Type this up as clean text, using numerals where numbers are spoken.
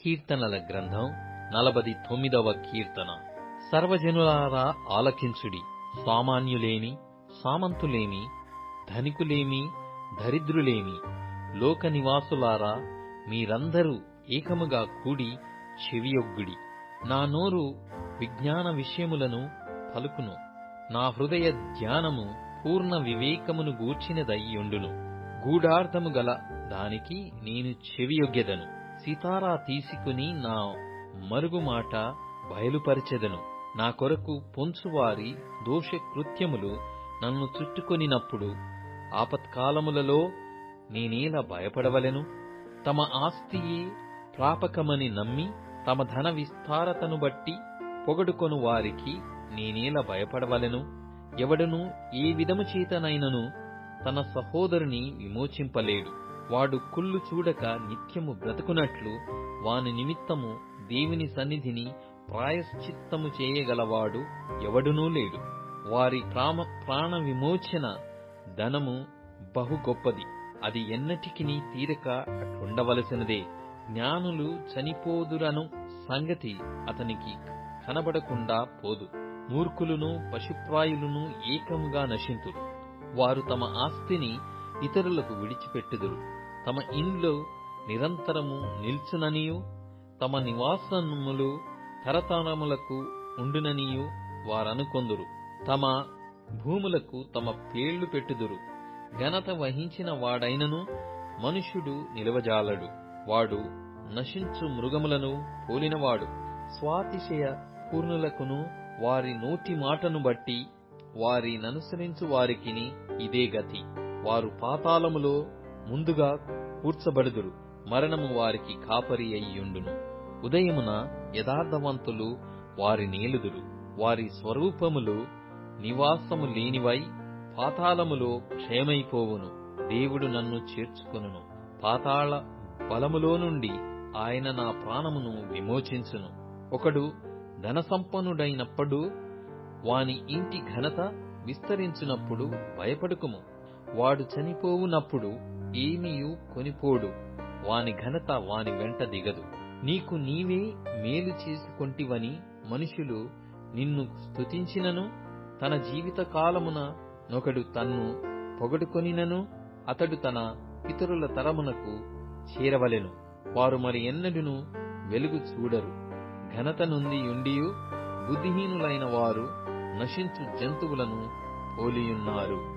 కీర్తనల గ్రంథం 49వ కీర్తన. సర్వజనులారా ఆలకించుడి. సామాన్యులేమి, సామంతులేమి, ధనికులేమి, దరిద్రులేమి, లోక నివాసులారా మీరందరూ ఏకముగా కూడి చెవియొగ్గుడి. నా నోరు విజ్ఞాన విషయములను పలుకును. నా హృదయ ధ్యానము పూర్ణ వివేకమును గూర్చినదయ్యుండును. గూఢార్థము గల దానికి నేను చెవియొగ్గెదను. సితారా తీసుకుని నా మరుగుమాట బయలుపరచెదను. నా కొరకు పొంచువారి దోషకృత్యములు నన్ను చుట్టుకొనినప్పుడు ఆపత్కాలములలో నేనేలా భయపడవలెను? తమ ఆస్తియే ప్రాపకమని నమ్మి తమ ధన విస్తారతను బట్టి పొగడుకొను వారికి నేనేలా భయపడవలెను? ఎవడును ఏ విధము చేతనైనను తన సహోదరుని విమోచింపలేడు. వాడు కుళ్ళు చూడక నిత్యము బ్రతుకునట్లు వాని నిమిత్తము దేవుని సన్నిధిని ప్రాయశ్చిత్తము చేయగలవాడు ఎవడునూ లేడు. వారి ప్రాణ విమోచన ధనము బహు గొప్పది, అది ఎన్నటికిని తీరక అట్లుండవలసినదే. జ్ఞానులు చనిపోదురను సంగతి అతనికి కనబడకుండా పోదు. మూర్ఖులును పశుప్రాయులును ఏకముగా నశింతురు. వారు తమ ఆస్తిని ఇతరులకు విడిచిపెట్టుదురు. తమ ఇండ్లు నిరంతరము నిల్చుననియు తమ నివాసములు తరతరములకు ఉండుననియు వారనుకొందురు. తమ భూములకు తమ పేర్లు పెట్టుదురు. ఘనత వహించిన వాడైనను మనుష్యుడు నిలవజాలడు. వాడు నశించు మృగములను పోలినవాడు. స్వాతిశయ పూర్ణులకును వారి నోటి మాటను బట్టి వారి ననుసరించు వారికిని ఇదే గతి. వారు పాతాళములో ముందుగా కూర్చబడుదురు. మరణము వారికి కాపరి అయ్యుండును. ఉదయమున యథార్థవంతులు వారి నేలుదురు. వారి స్వరూపములు నివాసము లేనివై పాతాళములో క్షయమైపోవును. దేవుడు నన్ను చేర్చుకొనును. పాతాళ బలములో నుండి ఆయన నా ప్రాణమును విమోచించును. ఒకడు ధనసంపన్నుడైనప్పుడు వాని ఇంటి ఘనత విస్తరించినప్పుడు భయపడుకుము. వాడు చనిపోవునప్పుడు ఏమీయు కొనిపోడు. వాని ఘనత వాని వెంట దిగదు. నీకు నీవే మేలు చేసుకొంటివని మనుషులు నిన్ను స్తుతించినను, తన జీవిత కాలమున నొకడు తన్ను పొగడుకొనినను అతడు తన పితరుల తరమునకు చేరవలెను. వారు మరి ఎన్నడును వెలుగు చూడరు. ఘనత నుండి ఉండియు బుద్ధిహీనులైన వారు నశించు జంతువులను పోలియున్నారు.